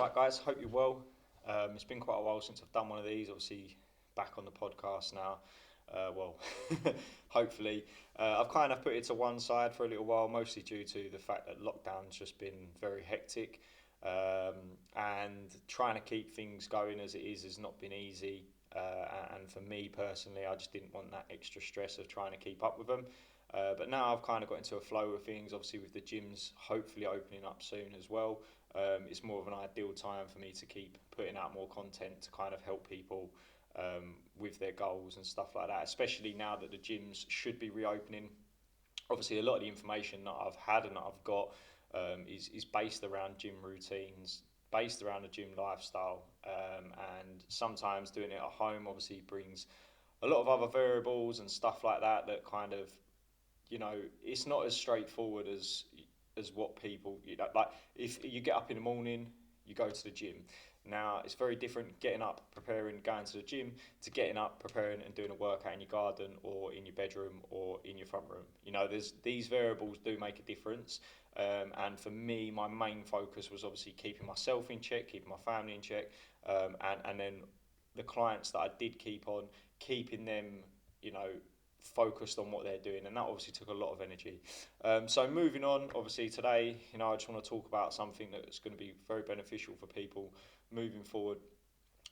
Right, guys, hope you're well. It's been quite a while since I've done one of these. Obviously, back on the podcast now. Well, hopefully. I've kind of put it to one side for a little while, mostly due to the fact that lockdown's just been very hectic. And trying to keep things going as it is has not been easy. And for me personally, I just didn't want that extra stress of trying to keep up with them. But now I've kind of got into a flow of things, obviously, with the gyms hopefully opening up soon as well. It's more of an ideal time for me to keep putting out more content to kind of help people with their goals and stuff like that, especially now that the gyms should be reopening. Obviously, a lot of the information that I've had and that I've got is based around gym routines, based around the gym lifestyle, and sometimes doing it at home obviously brings a lot of other variables and stuff like that that kind of, it's not as straightforward as what people, like if you get up in the morning, you go to the gym. Now it's very different getting up, preparing, going to the gym to getting up, preparing and doing a workout in your garden or in your bedroom or in your front room. There's these variables do make a difference. And for me, my main focus was obviously keeping myself in check, keeping my family in check, and then the clients that I did keep on, keeping them, you know, focused on what they're doing, and that obviously took a lot of energy. So moving on, obviously today, I just want to talk about something that's going to be very beneficial for people moving forward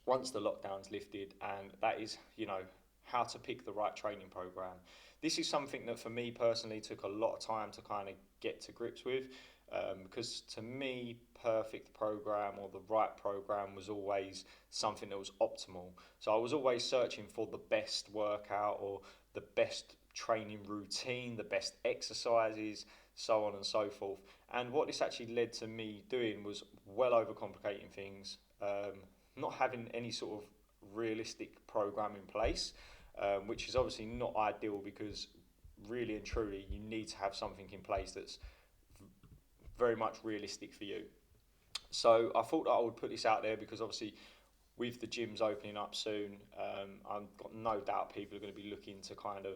once the lockdown's lifted, and that is, how to pick the right training program. This is something that for me personally took a lot of time to kind of get to grips with, because to me, perfect program or the right program was always something that was optimal. So I was always searching for the best workout or the best training routine, the best exercises, so on and so forth. And what this actually led to me doing was well overcomplicating things, not having any sort of realistic program in place, which is obviously not ideal because really and truly you need to have something in place that's very much realistic for you. So I thought that I would put this out there because obviously with the gyms opening up soon, I've got no doubt people are going to be looking to kind of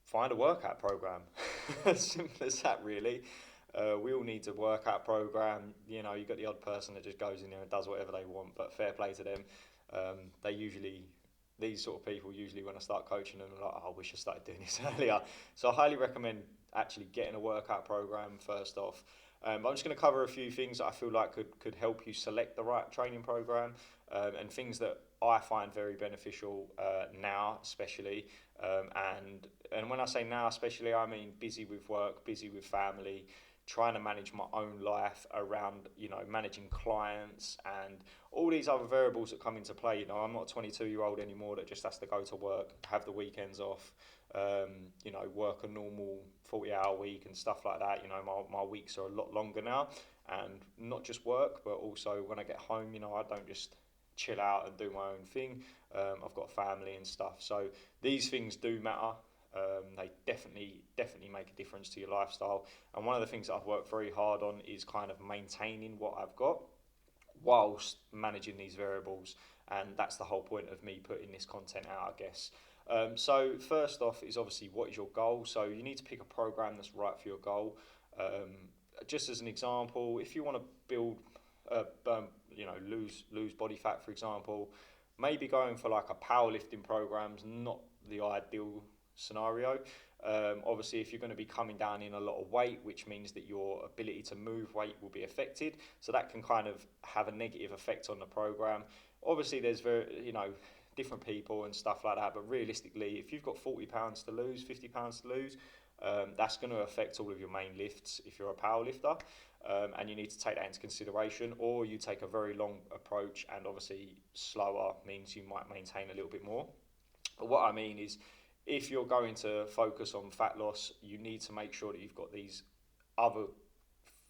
find a workout program. As simple as that, really. We all need a workout program. You've got the odd person that just goes in there and does whatever they want, but fair play to them. They usually, these sort of people, usually when I start coaching them, are like, oh, I wish I started doing this earlier. So I highly recommend actually getting a workout program first off. I'm just going to cover a few things that I feel like could help you select the right training program, and things that I find very beneficial now, especially. And when I say now, especially, I mean busy with work, busy with family, trying to manage my own life around, managing clients and all these other variables that come into play. I'm not a 22-year-old anymore that just has to go to work, have the weekends off, work a normal 40-hour week and stuff like that. My weeks are a lot longer now, and not just work, but also when I get home, I don't just chill out and do my own thing. I've got family and stuff, so these things do matter. They definitely make a difference to your lifestyle. And one of the things that I've worked very hard on is kind of maintaining what I've got whilst managing these variables. And that's the whole point of me putting this content out, I guess. So first off is obviously what is your goal. So you need to pick a program that's right for your goal. Just as an example, if you want to build, lose body fat, for example, maybe going for like a powerlifting program's not the ideal scenario. Obviously, if you're going to be coming down in a lot of weight, which means that your ability to move weight will be affected, so that can kind of have a negative effect on the program. Obviously, there's different people and stuff like that, but realistically, if you've got £40 to lose, £50 to lose, that's going to affect all of your main lifts if you're a power lifter, and you need to take that into consideration. Or you take a very long approach, and obviously slower means you might maintain a little bit more. But what I mean is, if you're going to focus on fat loss, you need to make sure that you've got these other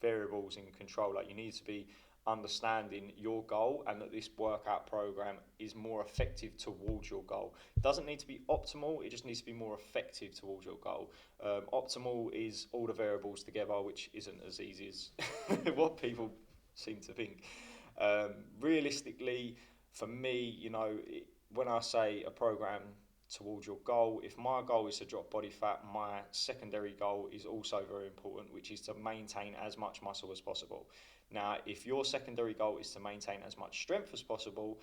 variables in control. Like, you need to be understanding your goal, and that this workout program is more effective towards your goal. It doesn't need to be optimal, it just needs to be more effective towards your goal. Optimal is all the variables together, which isn't as easy as what people seem to think. Realistically, for me, when I say a program towards your goal, if my goal is to drop body fat, my secondary goal is also very important, which is to maintain as much muscle as possible. Now, if your secondary goal is to maintain as much strength as possible,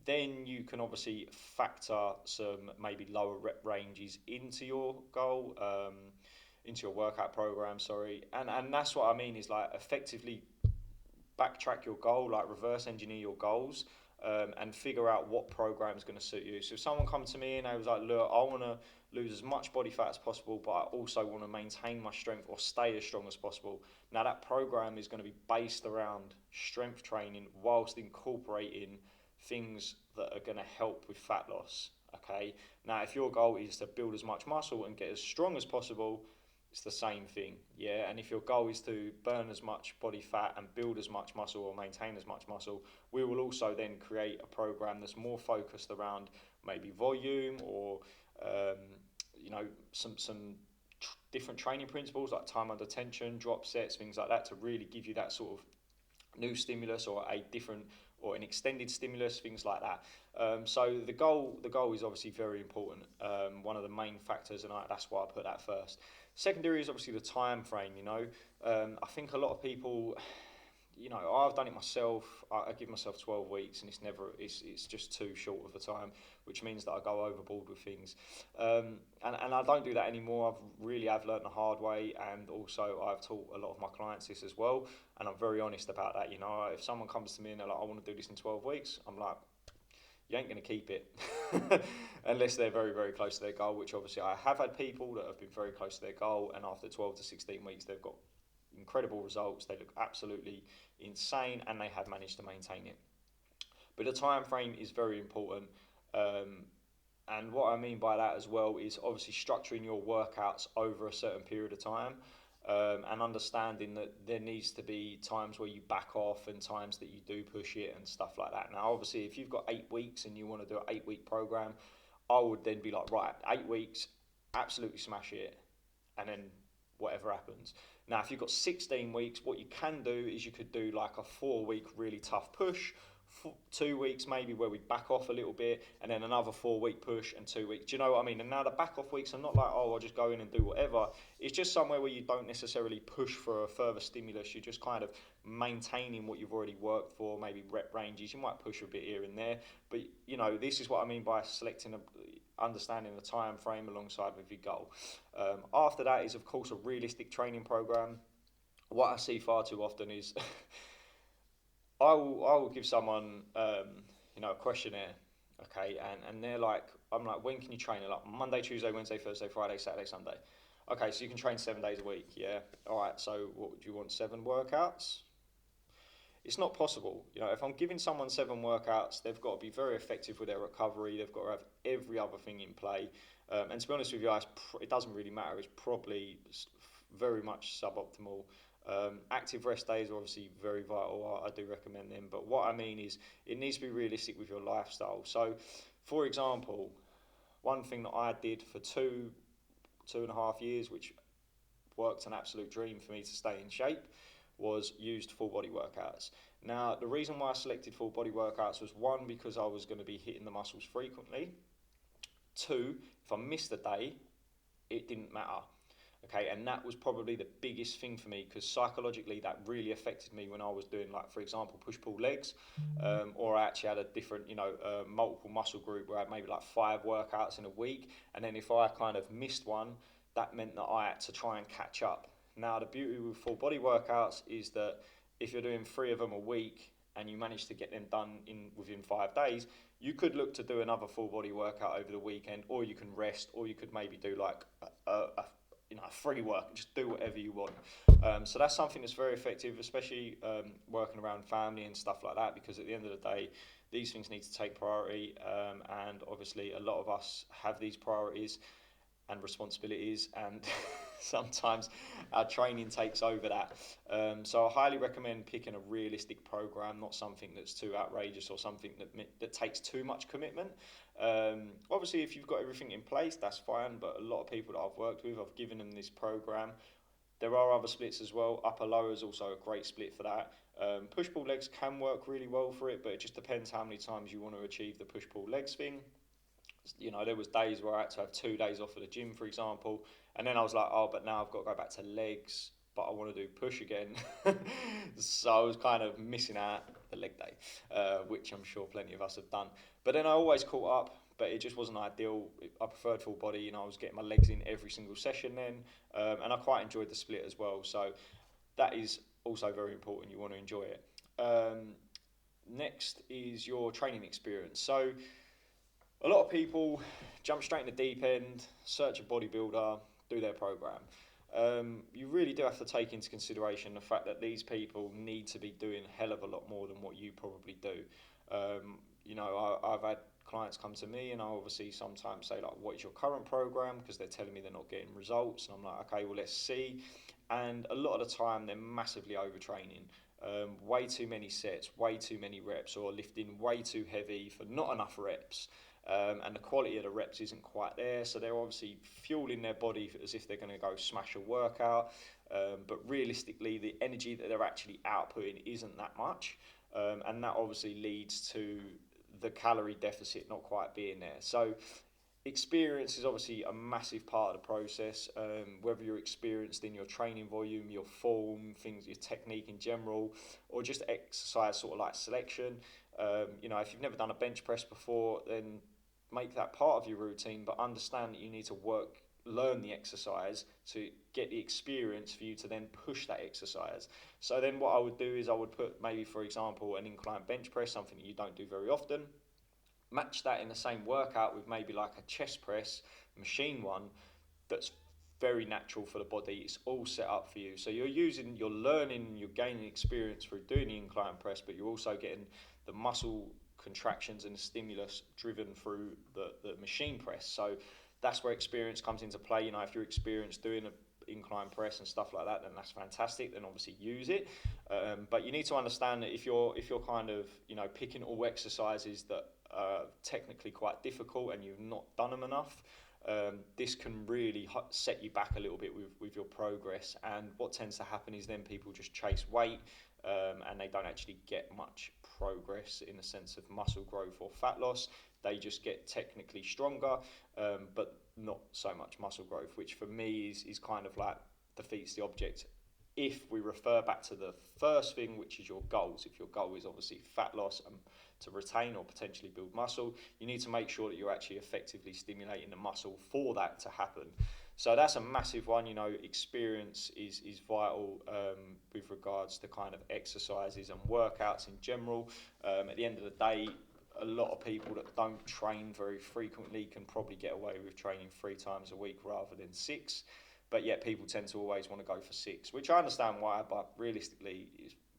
then you can obviously factor some maybe lower rep ranges into your goal, into your workout program, sorry. And that's what I mean is like effectively backtrack your goal, like reverse engineer your goals, and figure out what program is going to suit you. So if someone come to me and they was like, look, I want to lose as much body fat as possible, but I also want to maintain my strength or stay as strong as possible. Now that program is going to be based around strength training whilst incorporating things that are going to help with fat loss. Okay. Now, if your goal is to build as much muscle and get as strong as possible, it's the same thing, yeah. And if your goal is to burn as much body fat and build as much muscle or maintain as much muscle, we will also then create a program that's more focused around maybe volume or some different training principles like time under tension, drop sets, things like that, to really give you that sort of new stimulus or a different or an extended stimulus, things like that. So the goal is obviously very important. One of the main factors, and that's why I put that first. Secondary is obviously the time frame. I think a lot of people, I've done it myself. I give myself 12 weeks, and it's just too short of a time, which means that I go overboard with things. And I don't do that anymore. I've learned the hard way, and also I've taught a lot of my clients this as well, and I'm very honest about that. If someone comes to me and they're like, I want to do this in 12 weeks, I'm like, you ain't going to keep it unless they're very, very close to their goal, which obviously I have had people that have been very close to their goal, and after 12 to 16 weeks, they've got incredible results. They look absolutely insane, and they have managed to maintain it. But the time frame is very important. And what I mean by that as well is obviously structuring your workouts over a certain period of time. And understanding that there needs to be times where you back off and times that you do push it and stuff like that. Now, obviously, if you've got 8 weeks and you want to do an 8-week program, I would then be like, right, 8 weeks, absolutely smash it, and then whatever happens. Now, if you've got 16 weeks, what you can do is you could do like a 4-week really tough push, 2 weeks maybe where we back off a little bit, and then another 4-week push and 2 weeks. Do you know what I mean? And now the back off weeks are not like, oh, I'll just go in and do whatever. It's just somewhere where you don't necessarily push for a further stimulus. You're just kind of maintaining what you've already worked for, maybe rep ranges. You might push a bit here and there, but this is what I mean by understanding the time frame alongside with your goal. After that is, of course, a realistic training program. What I see far too often is I will give someone a questionnaire, okay, and they're like, I'm like, when can you train? They're like, Monday, Tuesday, Wednesday, Thursday, Friday, Saturday, Sunday. Okay, so you can train 7 days a week, yeah. All right, so what do you want? 7 workouts? It's not possible. If I'm giving someone 7 workouts, they've got to be very effective with their recovery. They've got to have every other thing in play. And to be honest with you guys, it doesn't really matter. It's probably very much suboptimal. Active rest days are obviously very vital. I do recommend them. But what I mean is it needs to be realistic with your lifestyle. So, for example, one thing that I did for 2.5 years, which worked an absolute dream for me to stay in shape, was used full body workouts. Now, the reason why I selected full body workouts was 1, because I was going to be hitting the muscles frequently. 2, if I missed a day, it didn't matter. Okay, and that was probably the biggest thing for me, because psychologically that really affected me when I was doing, like, for example, push-pull legs, or I actually had a different, multiple muscle group where I had maybe like 5 workouts in a week, and then if I kind of missed one, that meant that I had to try and catch up. Now, the beauty with full body workouts is that if you're doing 3 of them a week and you manage to get them done within 5 days, you could look to do another full body workout over the weekend, or you can rest, or you could maybe do like a free work, just do whatever you want. So that's something that's very effective, especially working around family and stuff like that, because at the end of the day, these things need to take priority, and obviously a lot of us have these priorities and responsibilities, and sometimes our training takes over that. So I highly recommend picking a realistic program, not something that's too outrageous or something that takes too much commitment. Obviously, if you've got everything in place, that's fine, but a lot of people that I've worked with, I've given them this program. There are other splits as well. Upper lower is also a great split for that. Push-pull legs can work really well for it, but it just depends how many times you want to achieve the push-pull legs thing. There was days where I had to have 2 days off at the gym, for example, and then I was like, oh, but now I've got to go back to legs, but I want to do push again. So I was kind of missing out the leg day, which I'm sure plenty of us have done. But then I always caught up, but it just wasn't ideal. I preferred full body, I was getting my legs in every single session then, and I quite enjoyed the split as well. So that is also very important. You want to enjoy it. Next is your training experience. So a lot of people jump straight in the deep end, search a bodybuilder, do their program. You really do have to take into consideration the fact that these people need to be doing a hell of a lot more than what you probably do. I've had clients come to me, and I obviously sometimes say, like, what is your current program? Because they're telling me they're not getting results, and I'm like, okay, well, let's see. And a lot of the time they're massively overtraining. Way too many sets, way too many reps, or lifting way too heavy for not enough reps. And the quality of the reps isn't quite there, so they're obviously fueling their body as if they're going to go smash a workout, but realistically the energy that they're actually outputting isn't that much, and that obviously leads to the calorie deficit not quite being there. So experience is obviously a massive part of the process, whether you're experienced in your training volume, your form, things, your technique in general, or just exercise sort of like selection. If you've never done a bench press before, then make that part of your routine, but understand that you need to learn the exercise to get the experience for you to then push that exercise. So then what I would do is I would put maybe, for example, an incline bench press, something that you don't do very often, match that in the same workout with maybe like a chest press, machine one, that's very natural for the body. It's all set up for you. So you're learning, you're gaining experience through doing the incline press, but you're also getting the muscle contractions and the stimulus driven through the machine press. So that's where experience comes into play. If you're experienced doing an incline press and stuff like that, then that's fantastic. Then obviously use it. But you need to understand that if you're kind of picking all exercises that are technically quite difficult and you've not done them enough, this can really set you back a little bit with your progress. And what tends to happen is then people just chase weight, and they don't actually get much progress in the sense of muscle growth or fat loss. They just get technically stronger, but not so much muscle growth, which for me is kind of like defeats the object. If we refer back to the first thing, which is your goals, if your goal is obviously fat loss and to retain or potentially build muscle, you need to make sure that you're actually effectively stimulating the muscle for that to happen. So that's a massive one. Experience is vital with regards to kind of exercises and workouts in general. At the end of the day, a lot of people that don't train very frequently can probably get away with training 3 times a week rather than 6. But yet people tend to always want to go for 6, which I understand why, but realistically,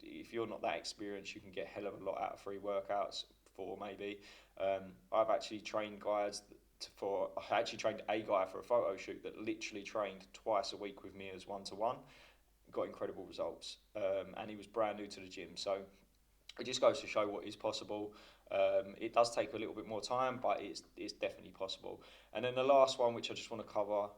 if you're not that experienced, you can get a hell of a lot out of 3 workouts, 4 maybe. I've actually trained guys I actually trained a guy for a photo shoot that literally trained twice a week with me as one-to-one, got incredible results, and he was brand new to the gym. So it just goes to show what is possible. It does take a little bit more time, but it's definitely possible. And then the last one, which I just want to cover,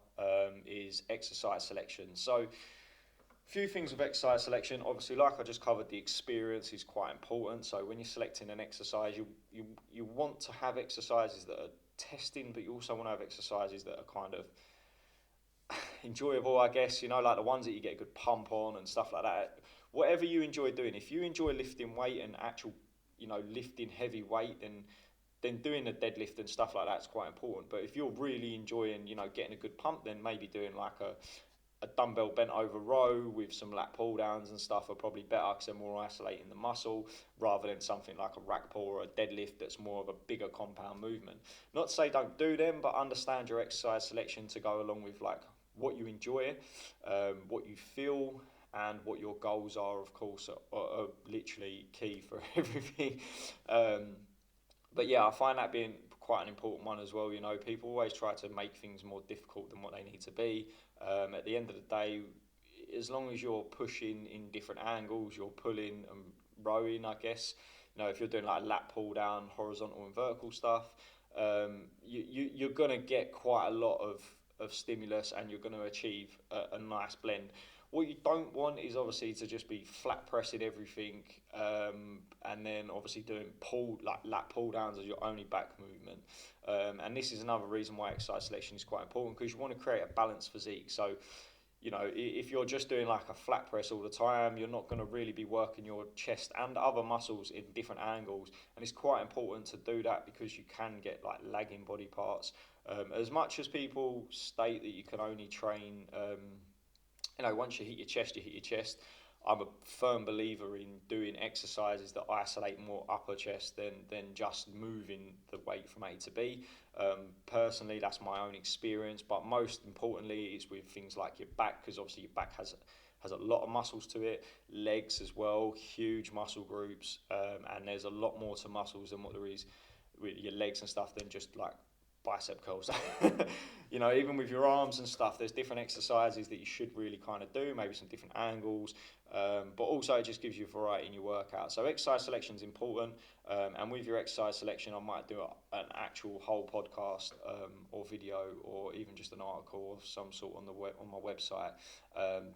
is exercise selection. So a few things with exercise selection. Obviously, like I just covered, the experience is quite important. So when you're selecting an exercise, you want to have exercises that are testing, but you also want to have exercises that are kind of enjoyable, I guess, like the ones that you get a good pump on and stuff like that. Whatever you enjoy doing, if you enjoy lifting weight and actual, lifting heavy weight, then doing a deadlift and stuff like that is quite important. But if you're really enjoying, getting a good pump, then maybe doing like a dumbbell bent over row with some lat pull downs and stuff are probably better because they're more isolating the muscle rather than something like a rack pull or a deadlift that's more of a bigger compound movement. Not to say don't do them, but understand your exercise selection to go along with like what you enjoy, what you feel, and what your goals are, of course, are literally key for everything. But yeah, I find that being quite an important one as well. People always try to make things more difficult than what they need to be. At the end of the day, as long as you're pushing in different angles, you're pulling and rowing, I guess. If you're doing like lat pull down, horizontal and vertical stuff, you're going to get quite a lot of stimulus, and you're going to achieve a nice blend. What you don't want is obviously to just be flat pressing everything, and then obviously doing lat pull downs as your only back movement. And this is another reason why exercise selection is quite important, because you want to create a balanced physique. So if you're just doing like a flat press all the time, you're not going to really be working your chest and other muscles in different angles. And it's quite important to do that because you can get like lagging body parts. As much as people state that you can only train, once you hit your chest, you hit your chest. I'm a firm believer in doing exercises that isolate more upper chest than just moving the weight from A to B. Personally, that's my own experience, but most importantly, it's with things like your back, because obviously your back has a lot of muscles to it, legs as well, huge muscle groups, and there's a lot more to muscles than what there is with your legs and stuff than just like bicep curls. Even with your arms and stuff, there's different exercises that you should really kind of do, maybe some different angles, but also it just gives you variety in your workout. So exercise selection is important, and with your exercise selection, I might do an actual whole podcast or video or even just an article of some sort on my website,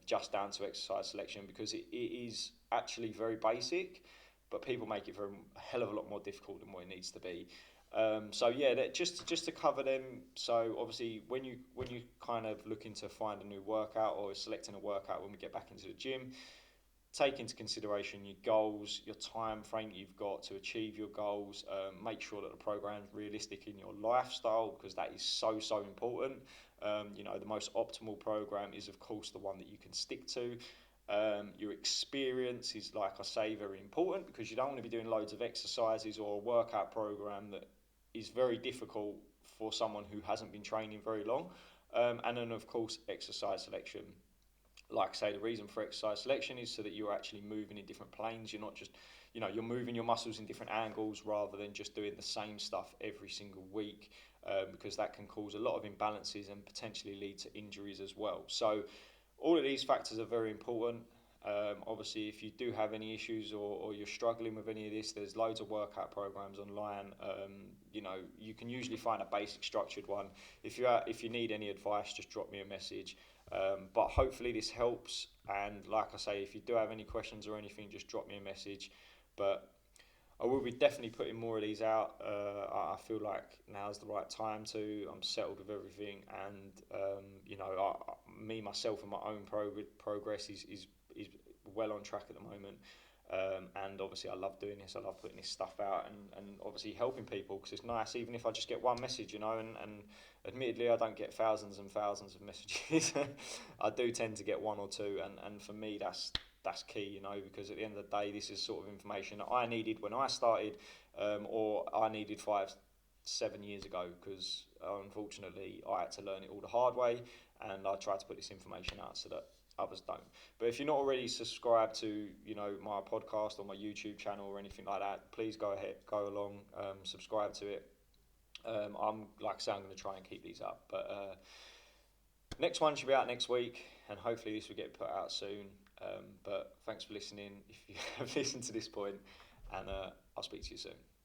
just down to exercise selection, because it is actually very basic, but people make it for a hell of a lot more difficult than what it needs to be. Just to cover them. So obviously, when you kind of looking to find a new workout or selecting a workout when we get back into the gym, take into consideration your goals, your time frame you've got to achieve your goals. Make sure that the program is realistic in your lifestyle, because that is so important. The most optimal program is of course the one that you can stick to. Your experience is, like I say, very important, because you don't want to be doing loads of exercises or a workout program that is very difficult for someone who hasn't been training very long. And then of course exercise selection. Like I say, the reason for exercise selection is so that you're actually moving in different planes. You're not just, you're moving your muscles in different angles rather than just doing the same stuff every single week, because that can cause a lot of imbalances and potentially lead to injuries as well. So all of these factors are very important. Obviously, if you do have any issues or you're struggling with any of this, there's loads of workout programs online. You can usually find a basic structured one. If you need any advice, just drop me a message. But hopefully this helps. And like I say, if you do have any questions or anything, just drop me a message. But I will be definitely putting more of these out. I feel like now's the right time to. I'm settled with everything, and me myself and my own progress is well on track at the moment. And obviously I love doing this. I love putting this stuff out and obviously helping people, because it's nice even if I just get one message, and admittedly I don't get thousands and thousands of messages. I do tend to get one or two, and for me that's key, because at the end of the day, this is sort of information that I needed when I started, or I needed 5-7 years ago, because unfortunately I had to learn it all the hard way, and I tried to put this information out so that others don't. But if you're not already subscribed to my podcast or my YouTube channel or anything like that, please go ahead, go along, subscribe to it. I'm going to try and keep these up, but next one should be out next week, and hopefully this will get put out soon. But thanks for listening if you have listened to this point, and I'll speak to you soon.